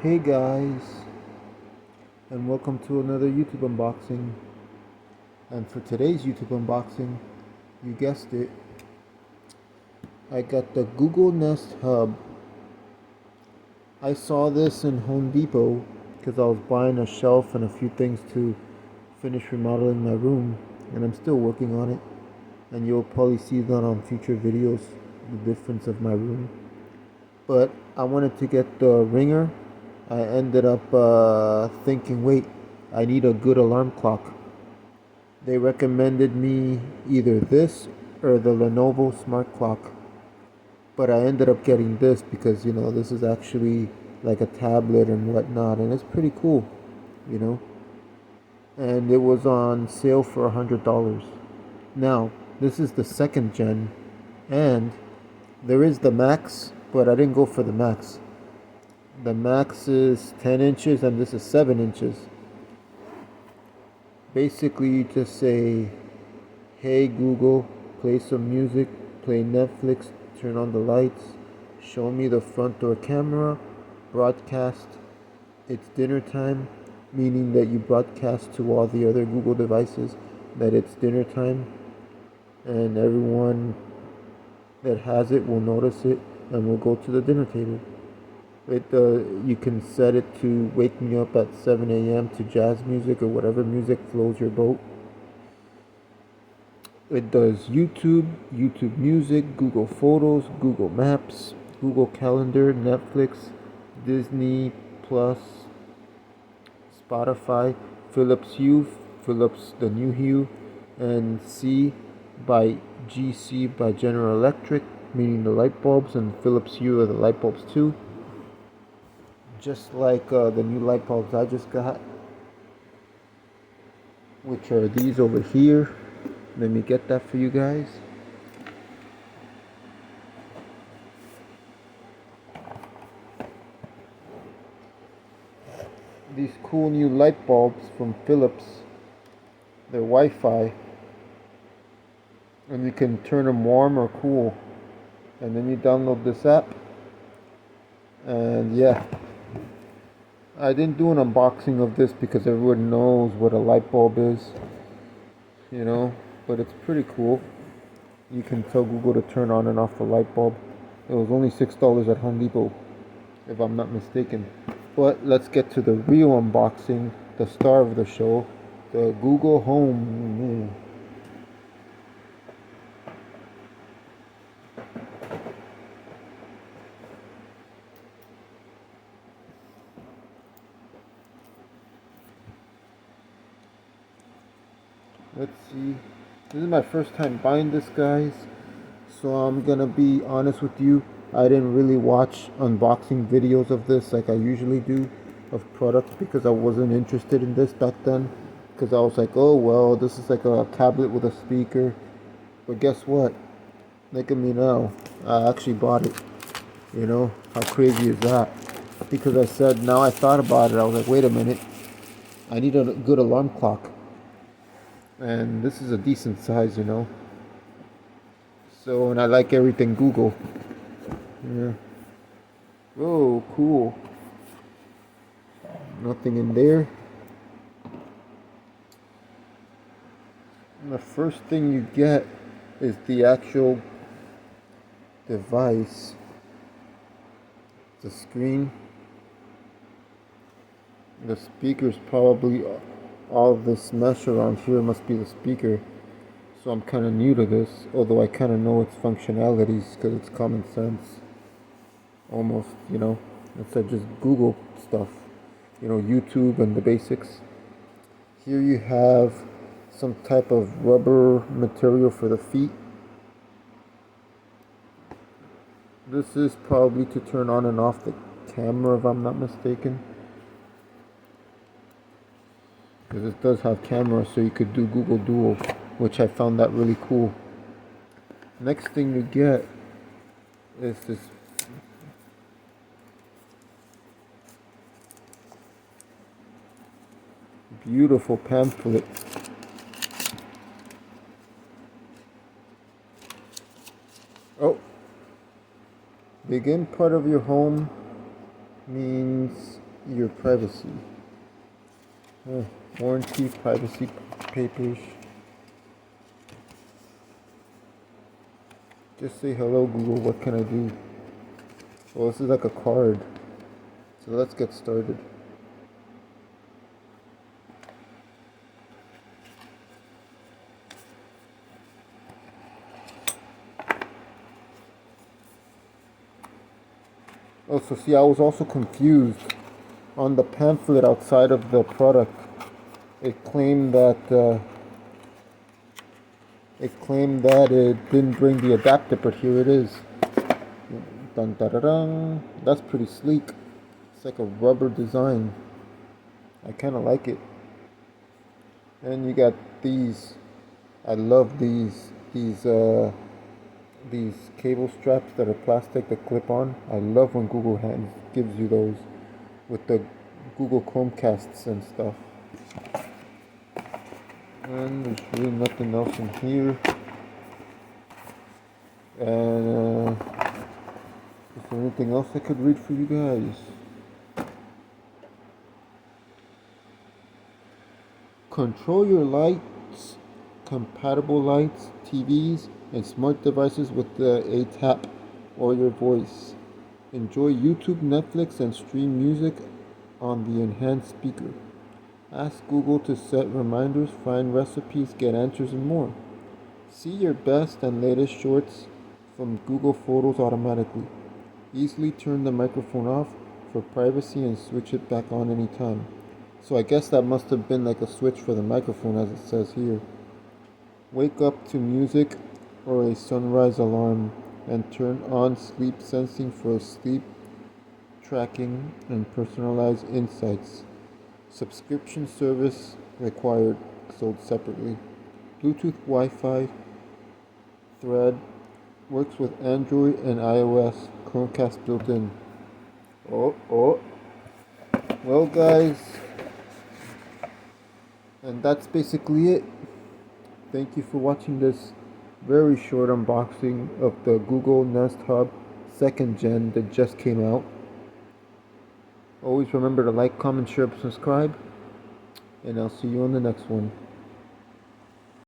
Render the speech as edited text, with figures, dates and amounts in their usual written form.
Hey guys, and welcome to another YouTube unboxing. And for today's YouTube unboxing, you guessed it, I got the Google Nest Hub. I saw this in Home Depot because I was buying a shelf and a few things to finish remodeling my room, and I'm still working on it. And you'll probably see that on future videos, the difference of my room. But I wanted to get the ringer. I ended up thinking, wait, I need a good alarm clock. They recommended me either this or the Lenovo smart clock. But I ended up getting this because, this is actually like a tablet and whatnot, and it's pretty cool, you know. And it was on sale for $100. Now, this is the second gen, and there is the Max, but I didn't go for the Max. The Max is 10 inches and this is 7 inches. Basically, you just say, hey Google, play some music, play Netflix, turn on the lights, show me the front door camera, broadcast. It's dinner time, meaning that you broadcast to all the other Google devices that it's dinner time, and everyone that has it will notice it and will go to the dinner table. You can set it to wake me up at 7 a.m. to jazz music or whatever music flows your boat. It does YouTube, YouTube Music, Google Photos, Google Maps, Google Calendar, Netflix, Disney Plus, Spotify, Philips Hue, Philips the new Hue, and C by GC by General Electric, meaning the light bulbs, and Philips Hue are the light bulbs too. Just like the new light bulbs I just got, which are these over here. Let me get that for you guys. These cool new light bulbs from Philips. They're Wi-Fi, and you can turn them warm or cool. And then you download this app, and yeah, I didn't do an unboxing of this because everyone knows what a light bulb is, but it's pretty cool. You can tell Google to turn on and off the light bulb. It was only $6 at Home Depot, if I'm not mistaken. But let's get to the real unboxing, the star of the show, the Google Home. Let's see. This is my first time buying this, guys. So I'm gonna be honest with you. I didn't really watch unboxing videos of this like I usually do of products because I wasn't interested in this back then. Because I was like, oh well, this is like a tablet with a speaker. But guess what? Look at me now. I actually bought it. How crazy is that? Because now I thought about it. I was like, wait a minute. I need a good alarm clock. And this is a decent size. So, and I like everything Google. Yeah. Oh, cool. Nothing in there. And the first thing you get is the actual device. The screen. The speaker's probably all of this mesh around here must be the speaker. So I'm kind of new to this, although I kind of know its functionalities because it's common sense. Almost, instead of just Google stuff, YouTube and the basics. Here you have some type of rubber material for the feet. This is probably to turn on and off the camera if I'm not mistaken. Because it does have camera, so you could do Google Duo, which I found that really cool. Next thing you get is this beautiful pamphlet. Oh, begin part of your home means your privacy. Warranty, privacy papers. Just say hello Google, what can I do? Well, this is like a card. So let's get started. Oh, so see, I was also confused. On the pamphlet outside of the product, it claimed that it didn't bring the adapter, but here it is. Dun, dun, dun, dun. That's pretty sleek. It's like a rubber design. I kind of like it. And you got these. I love these cable straps that are plastic that clip on. I love when Google gives you those with the Google Chromecasts and stuff. And there's really nothing else in here. And is there anything else I could read for you guys? Control your lights, compatible lights, TVs, and smart devices with a tap or your voice. Enjoy YouTube, Netflix, and stream music on the enhanced speaker. Ask Google to set reminders, find recipes, get answers, and more. See your best and latest shorts from Google Photos automatically. Easily turn the microphone off for privacy and switch it back on anytime. So I guess that must have been like a switch for the microphone, as it says here. Wake up to music or a sunrise alarm and turn on sleep sensing for sleep tracking and personalized insights. Subscription service required, sold separately. Bluetooth Wi-Fi Thread works with Android and iOS. Chromecast built in. Oh. Well, guys, and that's basically it. Thank you for watching this very short unboxing of the Google Nest Hub 2nd Gen that just came out. Always remember to like, comment, share, subscribe, and I'll see you on the next one.